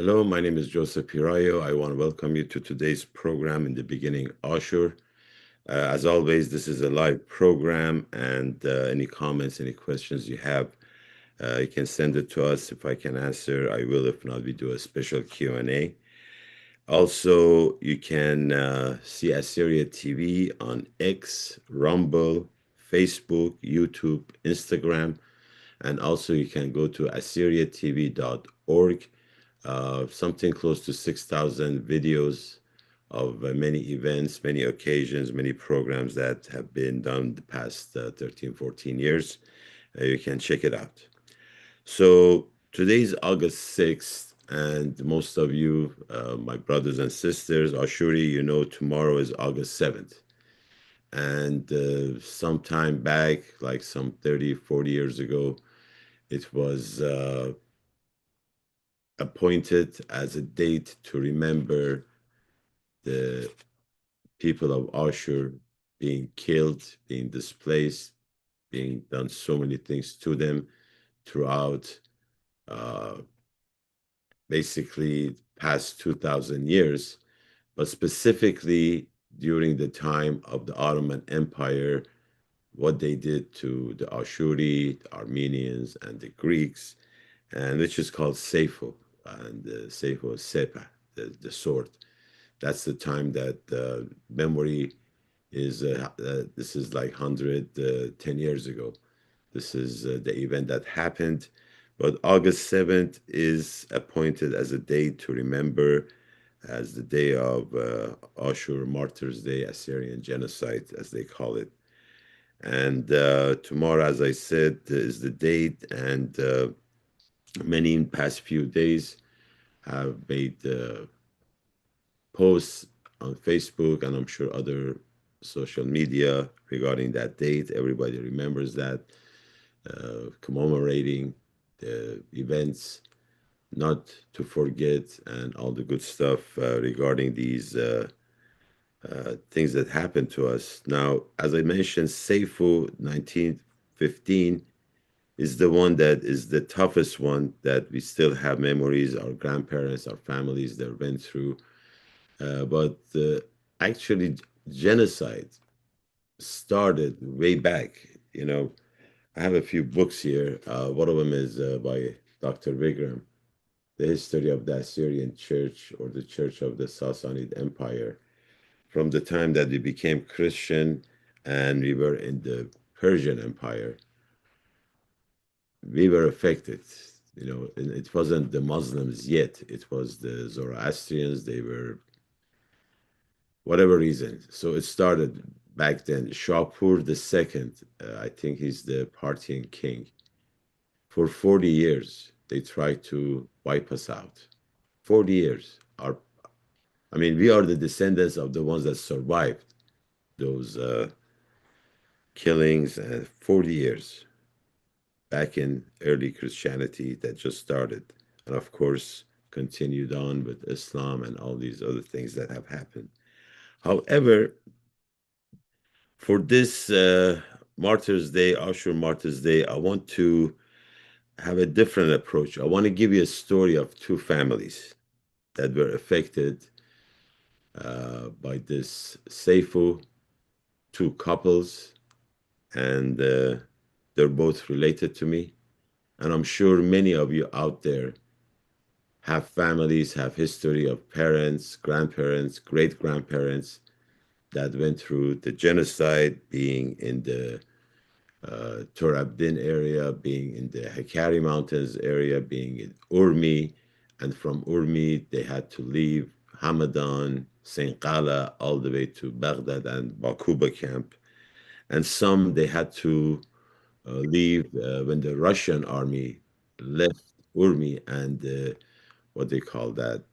Hello, my name is Joseph Pirayou. I want to welcome you to today's program in the beginning, Ashur. As always, this is a live program, and any comments, any questions you have, you can send it to us. If I can answer, I will. If not, we do a special Q&A. Also, you can see Assyria TV on X, Rumble, Facebook, YouTube, Instagram, and also you can go to assyriatv.org. Something close to 6,000 videos of many events, many occasions, many programs that have been done the past 13, 14 years. You can check it out. So today's August 6th, and most of you, my brothers and sisters, Ashuri, you know, tomorrow is August 7th. And some time back, like some 30, 40 years ago, it was appointed as a date to remember the people of Ashur being killed, being displaced, being done so many things to them throughout uh, basically past 2,000 years, but specifically during the time of the Ottoman Empire, what they did to the Ashuri, the Armenians, and the Greeks, and which is called Seifo, and Seifo Sepa, the sword. That's the time that memory is, this is like 110 years ago. This is the event that happened. But August 7th is appointed as a day to remember, as the day of Ashur Martyrs' Day, Assyrian genocide, as they call it. And tomorrow, as I said, is the date, and many in past few days have made posts on Facebook, and I'm sure other social media regarding that date. Everybody remembers that, commemorating the events, not to forget, and all the good stuff regarding these things that happened to us. Now, as I mentioned, Seifu 1915 is the one that is the toughest one that we still have memories, our grandparents, our families that went through. But actually, genocide started way back. You know, I have a few books here. One of them is by Dr. Vigram, The History of the Assyrian Church, or the Church of the Sassanid Empire, from the time that we became Christian and we were in the Persian Empire. We were affected. You know, and it wasn't the Muslims yet. It was the Zoroastrians. They were whatever reason. So it started back then. Shapur II, I think he's the Parthian king. For 40 years, they tried to wipe us out. 40 years. I mean, we are the descendants of the ones that survived those killings. 40 years back in early Christianity that just started. And of course, continued on with Islam and all these other things that have happened. However, for this Martyrs' Day, Ashur Martyrs' Day, I want to have a different approach. I want to give you a story of two families that were affected by this Seifu, two couples, and they're both related to me. And I'm sure many of you out there have families, have history of parents, grandparents, great grandparents that went through the genocide, being in the Torabdin area, being in the Hakkari Mountains area, being in Urmi, and from Urmi they had to leave Hamadan, Saint Qala, all the way to Baghdad and Bakuba camp. And some they had to leave when the Russian army left Urmi, and what they call that,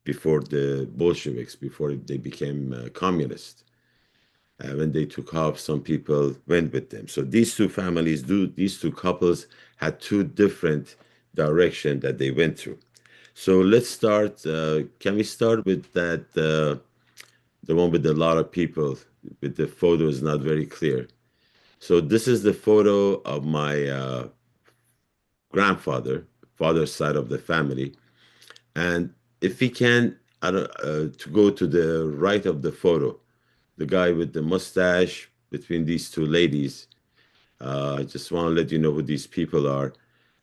before the Bolsheviks, before they became communist. When they took off, some people went with them. So these two families, these two couples had two different directions that they went through. So let's start. Can we start with that, the one with a lot of people, with the photo is not very clear. So this is the photo of my grandfather, father's side of the family. And if we can, I don't, to go to the right of the photo, the guy with the mustache between these two ladies, I just want to let you know who these people are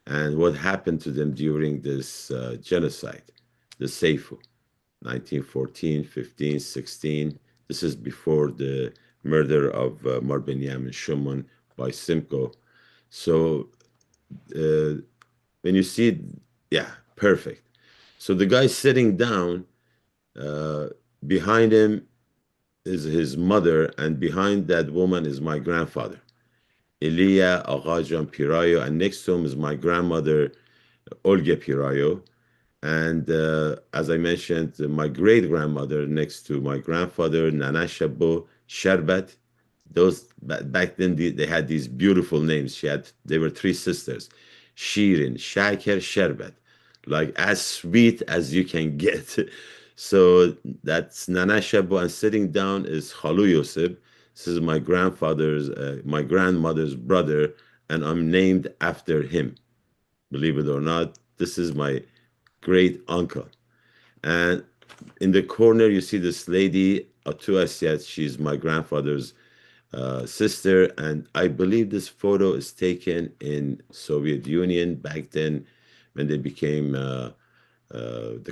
and what happened to them during this genocide, the Seifu, 1914, 15, 16. This is before the murder of Marbinyam and Shuman by Simcoe. So uh, when you see, yeah, perfect. So the guy sitting down, uh, behind him is his mother, and behind that woman is my grandfather, Elia Aghajan Pirayo, and next to him is my grandmother, Olga Pirayo. And as I mentioned, my great grandmother next to my grandfather, Nana Shabo Sharbat. Those back then they had these beautiful names. They were three sisters, Shirin, Shaker, Sharbat, like as sweet as you can get. So that's Nana Shabo, and sitting down is Khalu Yosef. This is my grandmother's brother, and I'm named after him. Believe it or not, this is my great uncle. And in the corner, you see this lady, Atu Asyat. She's my grandfather's sister. And I believe this photo is taken in Soviet Union back then when the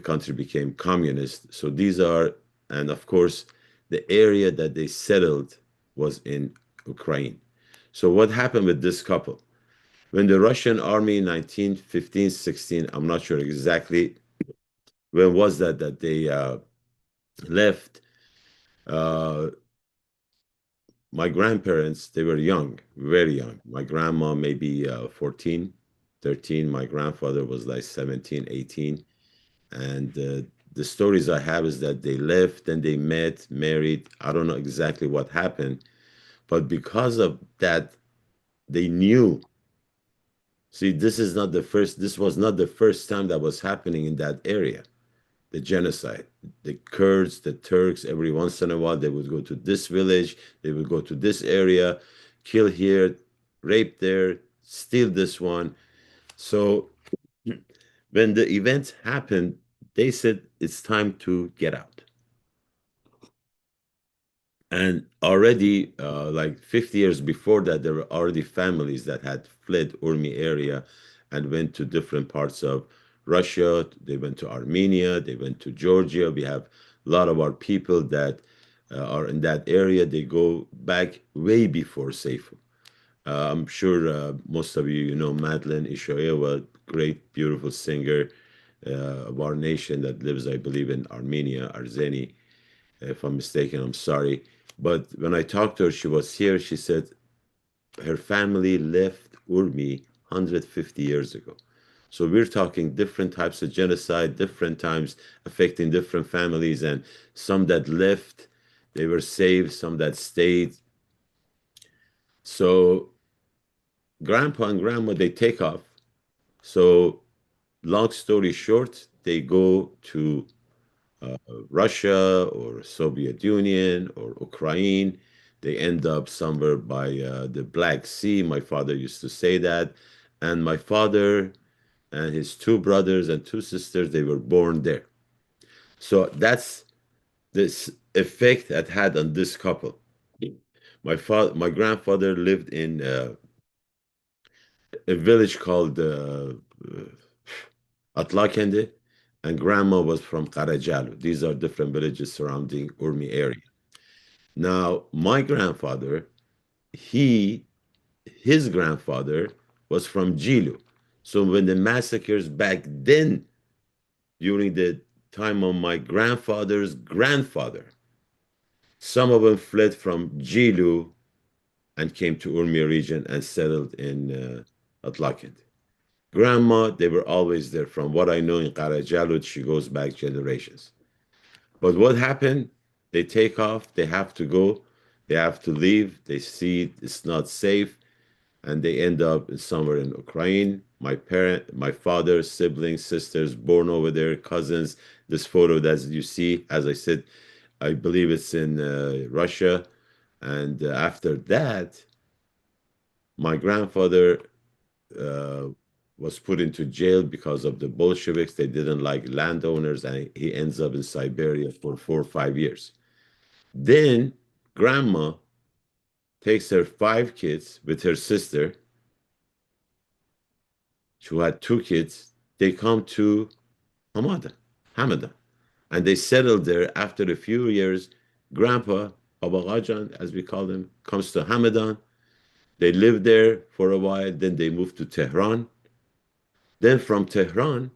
country became communist. So these are, and of course, the area that they settled was in Ukraine. So what happened with this couple? When the Russian army in 1915, 16, I'm not sure exactly when was that they left. Uh, my grandparents, they were young, very young. My grandma maybe 14, 13. My grandfather was like 17, 18. And the stories I have is that they left, then they met, married. I don't know exactly what happened, but because of that, they knew. See, this was not the first time that was happening in that area, the genocide. The Kurds, the Turks, every once in a while, they would go to this village, they would go to this area, kill here, rape there, steal this one. So when the events happened, they said it's time to get out. And already, like 50 years before that, there were already families that had fled Urmi area and went to different parts of Russia. They went to Armenia. They went to Georgia. We have a lot of our people that are in that area. They go back way before Seifu. I'm sure most of you know Madeline Ishoeva, great, beautiful singer of our nation that lives, I believe, in Armenia, Arzeni. If I'm mistaken, I'm sorry. But when I talked to her, she was here. She said her family left Urmi 150 years ago. So we're talking different types of genocide, different times affecting different families, and some that left, they were saved, some that stayed. So grandpa and grandma, they take off. So long story short, they go to uh, Russia or Soviet Union or Ukraine. They end up somewhere by the Black Sea. My father used to say that. And my father and his two brothers and two sisters, they were born there. So that's this effect it had on this couple. My grandfather lived in a village called Atlakende, and grandma was from Karacalu. These are different villages surrounding Urmi area. Now, my grandfather, he, his grandfather was from Jilu. So when the massacres back then, during the time of my grandfather's grandfather, some of them fled from Jilu and came to Urmia region and settled in Atlakid. Grandma, they were always there. From what I know in Karajalud, she goes back generations. But what happened? They take off, they have to go, they have to leave, they see it's not safe, and they end up somewhere in Ukraine. My father, siblings, sisters born over there, cousins. This photo that you see, as I said, I believe it's in Russia. And after that, my grandfather uh, was put into jail because of the Bolsheviks. They didn't like landowners, and he ends up in Siberia for 4 or 5 years. Then grandma takes her 5 kids with her sister, who had 2 kids. They come to Hamada, Hamada, and they settled there. After a few years, grandpa, Baba Gajan, as we call him, comes to Hamadan. They lived there for a while. Then they moved to Tehran. Then from Tehran,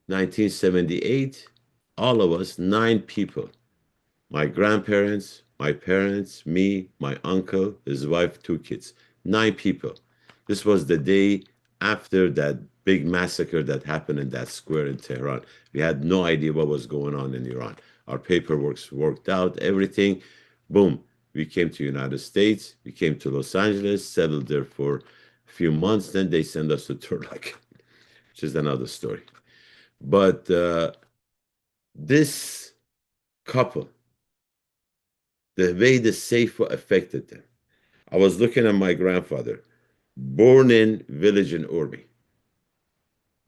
1978, all of us, 9 people, my grandparents, my parents, me, my uncle, his wife, 2 kids, 9 people. This was the day after that big massacre that happened in that square in Tehran. We had no idea what was going on in Iran. Our paperwork worked out, everything. Boom. We came to United States. We came to Los Angeles, settled there for a few months. Then they sent us to Turkey, which is another story. But this couple, the way the Seifa affected them. I was looking at my grandfather, born in village in Urmi.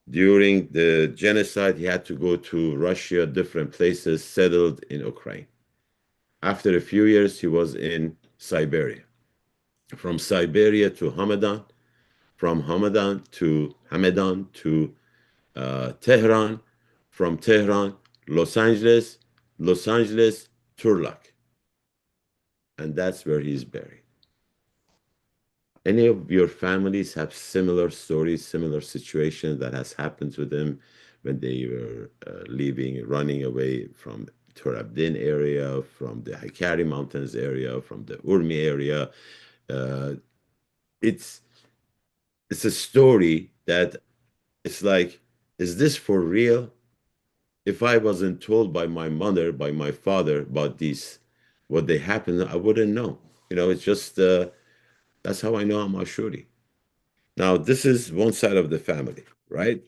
During the genocide, he had to go to Russia, different places, settled in Ukraine. After a few years, he was in Siberia. From Siberia to Hamadan, from Hamadan to Tehran, from Tehran, Los Angeles, Los Angeles, Turlak. And that's where he's buried. Any of your families have similar stories, similar situations that has happened to them when they were leaving, running away from Turabdin area, from the Hakkari Mountains area, from the Urmi area? Uh, it's it's a story that it's like, is this for real? If I wasn't told by my mother, by my father about these, what they happened, I wouldn't know. It's just that's how I know I'm Ashuri. Now, this is one side of the family, right?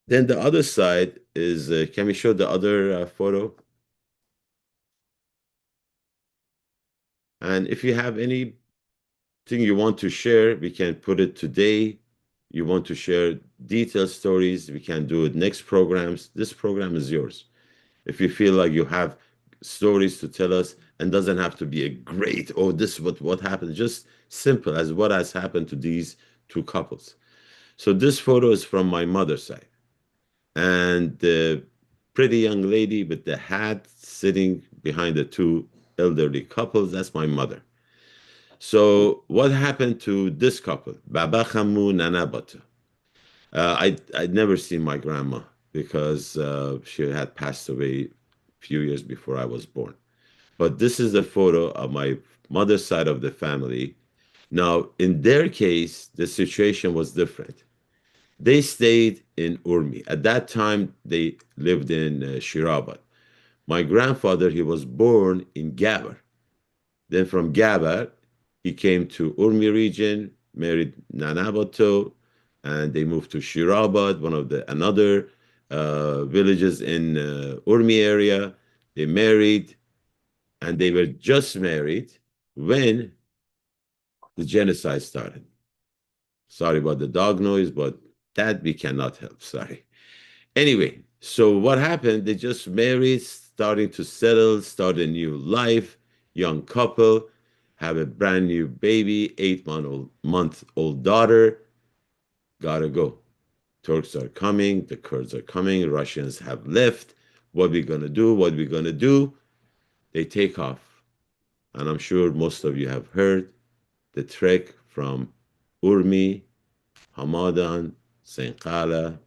Then the other side is, can we show the other photo? And if you have anything you want to share, we can put it today. You want to share detailed stories, we can do it next programs. This program is yours. If you feel like you have stories to tell us, and doesn't have to be a great, oh, this is what happened, just simple as what has happened to these 2 couples. So this photo is from my mother's side. And the pretty young lady with the hat sitting behind the 2 elderly couples, that's my mother. So what happened to this couple? Baba Khamu Nana Bata. I'd never seen my grandma because she had passed away a few years before I was born. But this is a photo of my mother's side of the family. Now, in their case, the situation was different. They stayed in Urmi. At that time, they lived in Shirabat. My grandfather, he was born in Gabar. Then from Gabar, he came to Urmi region, married Nanabato, and they moved to Shirabat, one of the another villages in Urmi area. They married, and they were just married when the genocide started. Sorry about the dog noise, but that we cannot help. Sorry. Anyway, so what happened? They just married, starting to settle, start a new life, young couple, have a brand new baby, 8-month old daughter. Gotta go. Turks are coming, the Kurds are coming, Russians have left. What we gonna do? What we gonna do? They take off. And I'm sure most of you have heard the trek from Urmi, Hamadan, St. Qala,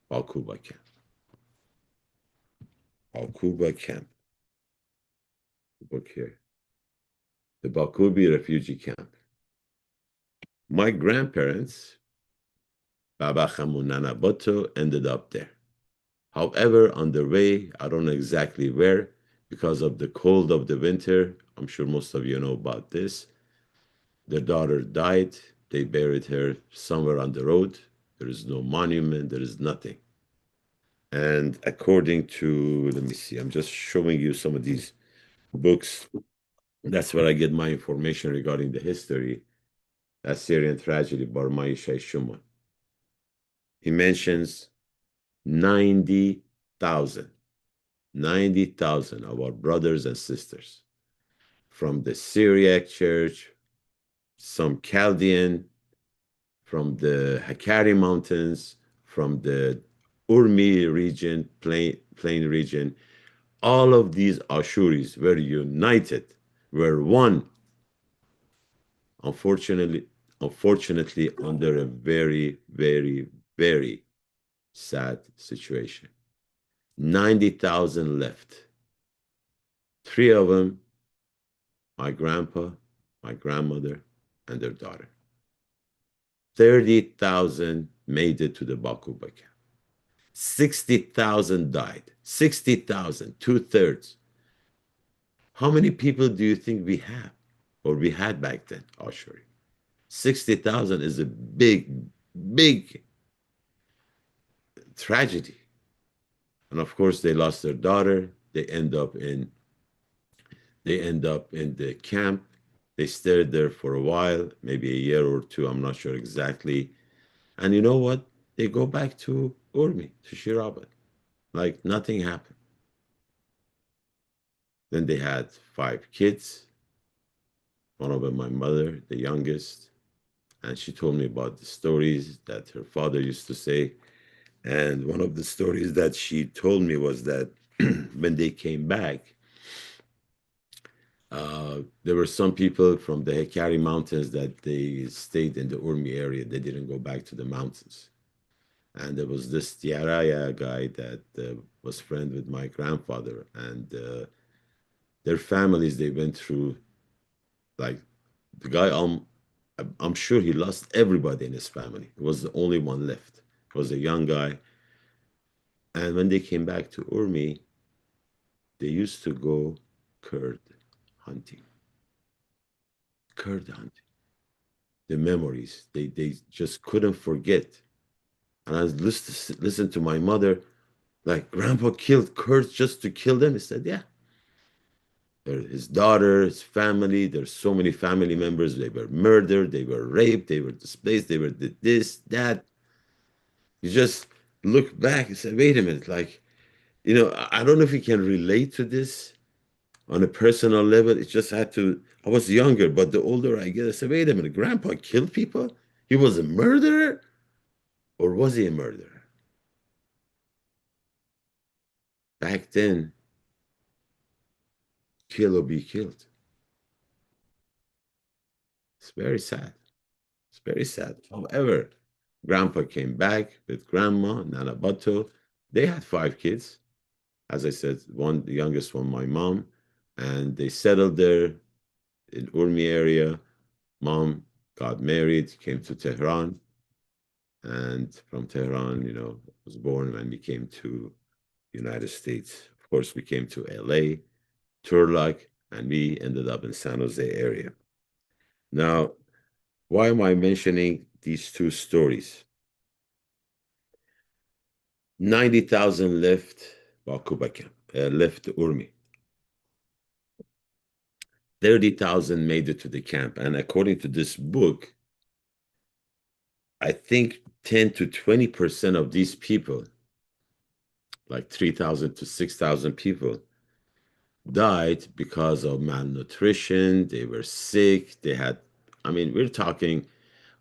Bakuba camp. Bakuba camp. Look here. The Bakubi refugee camp. My grandparents, Baba Khamu Nana Boto, ended up there. However, on the way, I don't know exactly where, because of the cold of the winter, I'm sure most of you know about this. Their daughter died. They buried her somewhere on the road. There is no monument, there is nothing. And according to, let me see, I'm just showing you some of these books. That's where I get my information regarding the history. That Syrian tragedy, Barmai Shai Shuman. he mentions 90,000, 90,000 of our brothers and sisters from the Syriac church, some Chaldean, from the Hakari Mountains, from the Urmi region, plain region. All of these Ashuris were united, were one, unfortunately, unfortunately under a very, very, very sad situation. 90,000 left. Three of them, my grandpa, my grandmother, and their daughter. 30,000 made it to the Bakuba camp. 60,000 died. 60,000, two-thirds. How many people do you think we have or we had back then, Ashuri? 60,000 is a big, big tragedy. And of course, they lost their daughter. They end up in the camp. They stayed there for a while, maybe a year or two. I'm not sure exactly. And you know what? They go back to Urmi, to Shirabat, like nothing happened. Then they had five kids. One of them, my mother, the youngest. And she told me about the stories that her father used to say. And one of the stories that she told me was that when they came back, there were some people from the Hekari Mountains that they stayed in the Urmi area. They didn't go back to the mountains. And there was this Tiaraya guy that was friend with my grandfather. And their families, they went through, like, the guy, I'm sure he lost everybody in his family. He was the only one left. He was a young guy. And when they came back to Urmi, they used to go Kurd hunting. Kurd hunting. The memories, they just couldn't forget. And I listened to my mother, like, Grandpa killed Kurds just to kill them. He said, yeah. His daughter, his family, there's so many family members. They were murdered, they were raped, they were displaced, they were did this, that. You just look back and say, wait a minute, like, I don't know if you can relate to this on a personal level. It just had to, I was younger, but the older I get, I said, wait a minute, Grandpa killed people? He was a murderer? Or was he a murderer? Back then, kill or be killed. It's very sad. It's very sad. However, Grandpa came back with Grandma, Nana Bato. They had five kids. As I said, the youngest one, my mom, and they settled there in Urmi area. Mom got married, came to Tehran, and from Tehran, was born when we came to United States. Of course, we came to LA, Turlock, and we ended up in San Jose area. Now, why am I mentioning these two stories? 90,000 left Bakuba camp, left Urmi. 30,000 made it to the camp. And according to this book, I think 10 to 20% of these people, like 3,000 to 6,000 people, died because of malnutrition. They were sick. We're talking,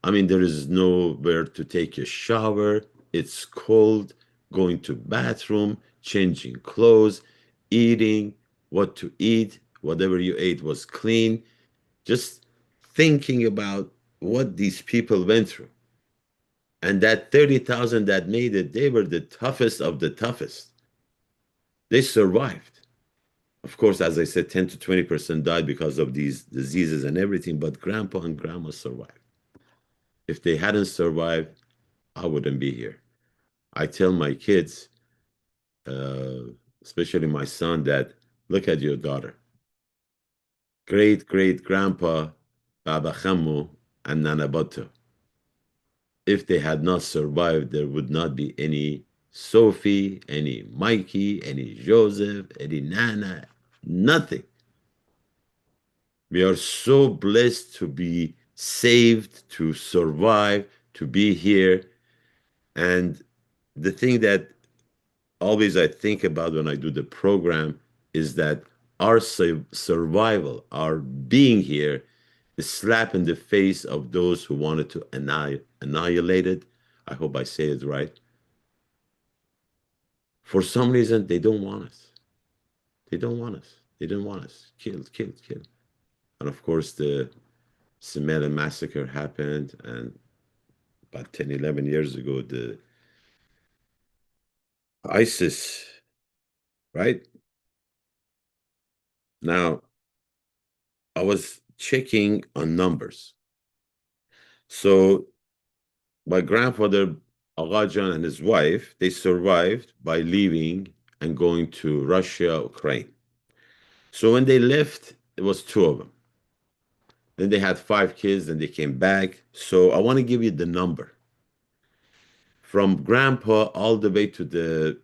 there is nowhere to take a shower. It's cold, going to bathroom, changing clothes, eating, what to eat. Whatever you ate was clean. Just thinking about what these people went through. And that 30,000 that made it, they were the toughest of the toughest. They survived. Of course, as I said, 10 to 20% died because of these diseases and everything, but Grandpa and Grandma survived. If they hadn't survived, I wouldn't be here. I tell my kids, uh, especially my son, that look at your daughter. Great great grandpa, Baba Khammu, and Nana Bato. If they had not survived, there would not be any Sophie, any Mikey, any Joseph, any Nana, nothing. We are so blessed to be saved, to survive, to be here. And the thing that always I think about when I do the program is that our survival, our being here, is slap in the face of those who wanted to annihilate it. I hope I say it right. For some reason, they don't want us. They don't want us. They didn't want us. Killed, killed, killed. And of course, the Semele massacre happened. And about 10, 11 years ago, the ISIS, right? Now, I was checking on numbers. So my grandfather, Agajan, and his wife, they survived by leaving and going to Russia, Ukraine. So when they left, it was two of them. Then they had five kids, and they came back. So I want to give you the number from grandpa all the way to the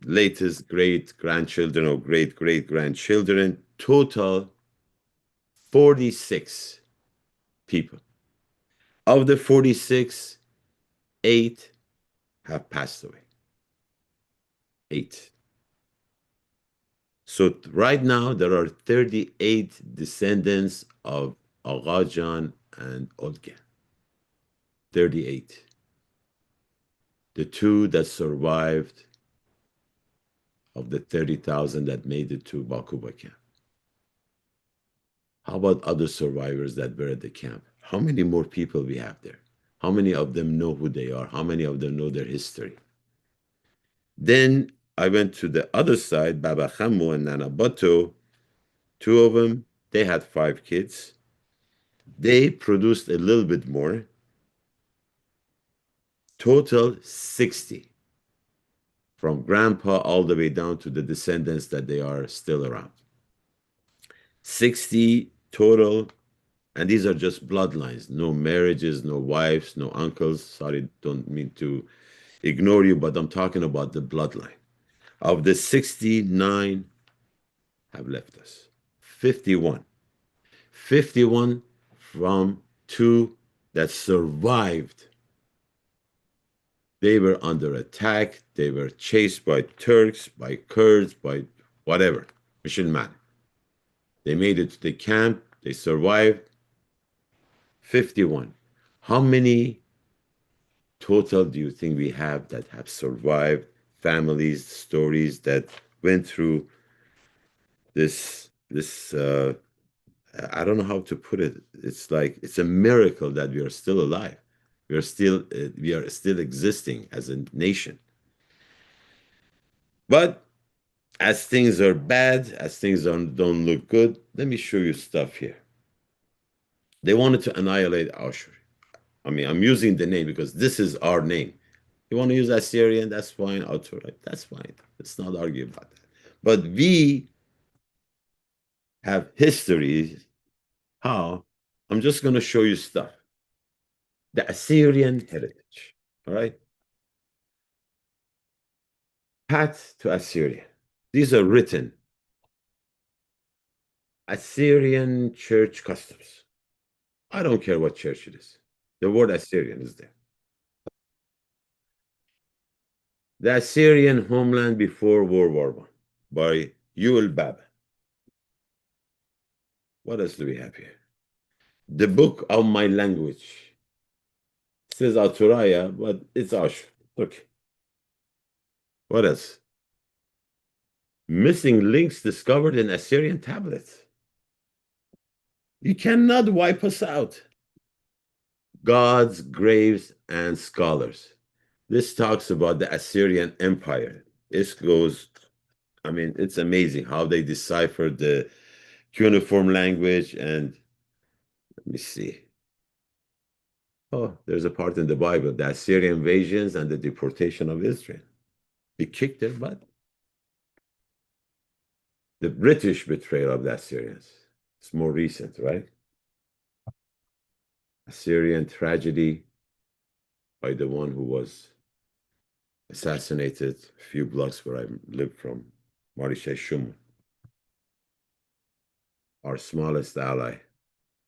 latest great grandchildren or great great grandchildren. Total 46 people. Of the 46, eight have passed away. Eight. So right now there are 38 descendants of Agajan and Olga. 38. The two that survived of the 30,000 that made it to Bakuba camp. How about other survivors that were at the camp? How many more people we have there? How many of them know who they are? How many of them know their history? Then I went to the other side, Baba Khamu and Nana Bato. Two of them, they had five kids. They produced a little bit more. Total 60, from grandpa all the way down to the descendants that they are still around. 60 total, and these are just bloodlines. No marriages, no wives, no uncles. Sorry, don't mean to ignore you, but I'm talking about the bloodline. Of the 69 have left us. 51. 51 from two that survived. They were under attack. They were chased by Turks, by Kurds, by whatever. It shouldn't matter. They made it to the camp. They survived. 51. How many total do you think we have that have survived? Families, stories that went through this I don't know how to put it. It's like it's a miracle that we are still alive. We are still existing as a nation. But as things are bad, as things don't look good, let me show you stuff here. They wanted to annihilate Ashur. I mean, I'm using the name because this is our name. You want to use Assyrian, that's fine. Ashur, that's fine. Let's not argue about that. But we have history. How? I'm just going to show you stuff. The Assyrian heritage. All right. Path to Assyria. These are written Assyrian church customs. I don't care what church it is. The word Assyrian is there. The Assyrian homeland before World War I by Yuval Baba. What else do we have here? The book of my language. It says Aturaya, but it's Ashur. Okay. What else? Missing links discovered in Assyrian tablets. You cannot wipe us out. Gods, graves, and scholars. This talks about the Assyrian Empire. This goes, I mean, it's amazing how they deciphered the cuneiform language. And let me see. Oh, there's a part in the Bible, the Assyrian invasions and the deportation of Israel. He kicked their butt. The British betrayal of the Assyrians. It's more recent, right? Assyrian tragedy by the one who was assassinated a few blocks where I lived from, Mordechai Schumann, our smallest ally.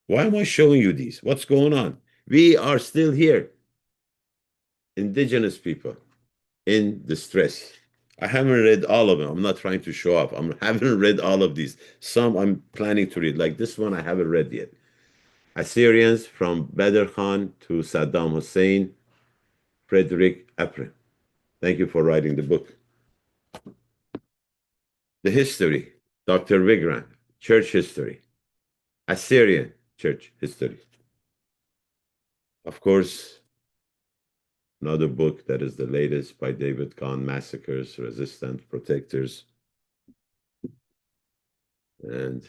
Why am I showing you these? What's going on? We are still here. indigenous people in distress. I haven't read all of them. I'm not trying to show off. I haven't read all of these. Some I'm planning to read. Like this one, I haven't read yet. Assyrians from Badr Khan to Saddam Hussein, Frederick April. Thank you for writing the book. The history, Dr. Vigran, church history, Assyrian church history. Of course, another book that is the latest by David Kahn, Massacres, Resistant Protectors, and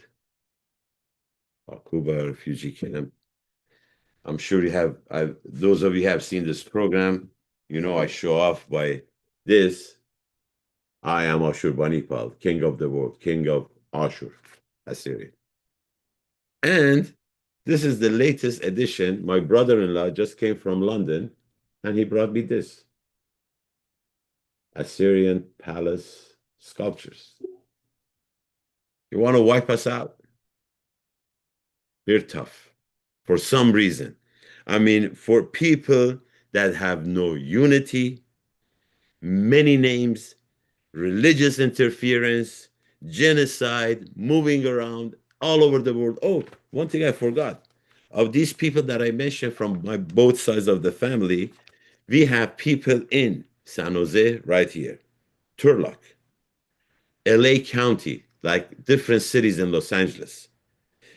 Akuba refugee camp. I'm sure you have, those of you have seen this program, you know I show off by this. I am Ashurbanipal, king of the world, king of Ashur, Assyria. And this is the latest edition. My brother-in-law just came from London, and he brought me this. Assyrian palace sculptures. You want to wipe us out? You're tough for some reason. I mean, for people that have no unity, many names, religious interference, genocide, moving around all over the world. Oh, one thing I forgot. Of these people that I mentioned from my both sides of the family, we have people in San Jose right here, Turlock, LA County, like different cities in Los Angeles.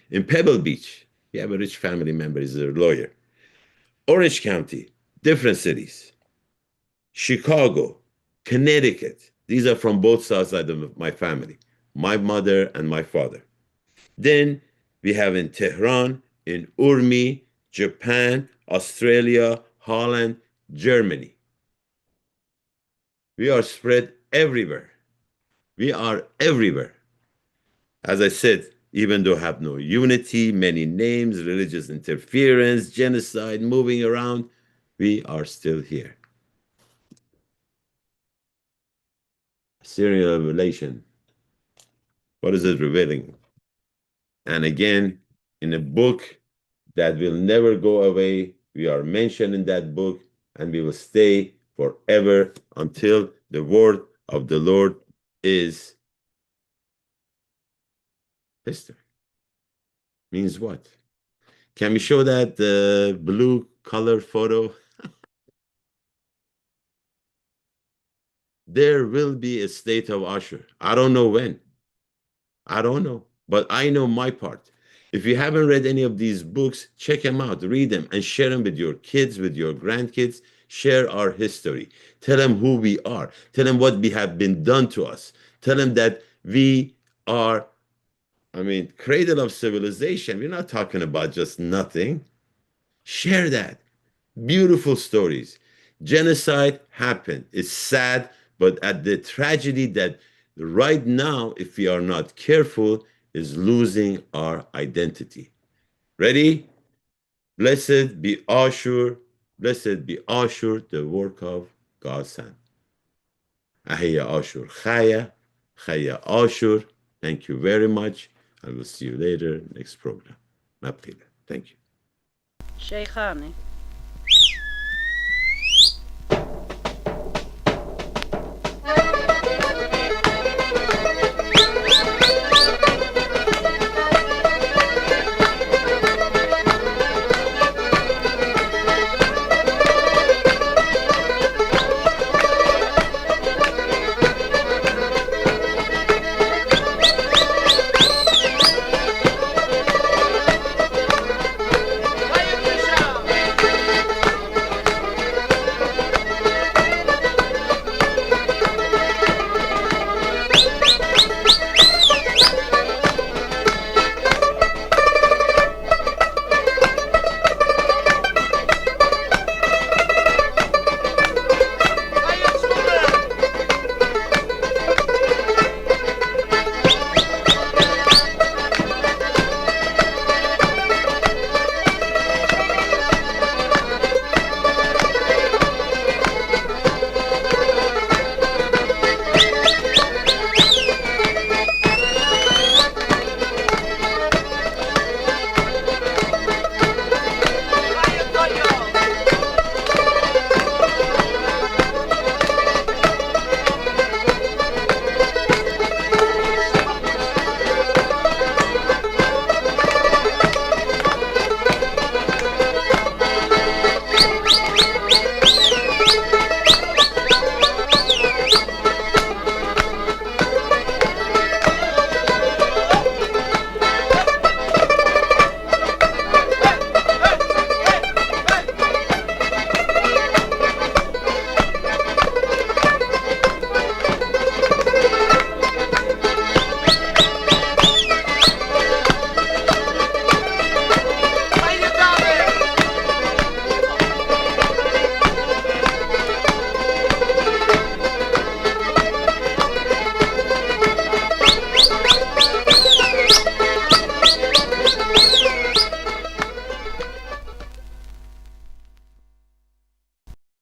In Pebble Beach, you have a rich family member, he's a lawyer. Orange County, different cities. Chicago, Connecticut. These are from both sides of my family, my mother and my father. Then we have in Tehran, in Urmi, Japan, Australia, Holland, Germany. We are spread everywhere. We are everywhere. As I said, even though have no unity, many names, religious interference, genocide, moving around, we are still here. Serial revelation. What is it revealing? And again, in a book that will never go away, we are mentioned in that book, and we will stay forever until the word of the Lord is history. Means what? Can we show that blue color photo? There will be a state of Ashur. I don't know when. I don't know. But I know my part. If you haven't read any of these books, check them out, read them, and share them with your kids, with your grandkids. Share our history. Tell them who we are. Tell them what we have been done to us. Tell them that we are, I mean, cradle of civilization. We're not talking about just nothing. Share that. Beautiful stories. Genocide happened. It's sad, but at the tragedy that right now, if we are not careful, is losing our identity. Ready? Blessed be Ashur. Blessed be Ashur, the work of God's hand. Ahaya Ashur Chaya. Chaya Ashur. Thank you very much. I will see you later next program. Thank you. Sheikhani.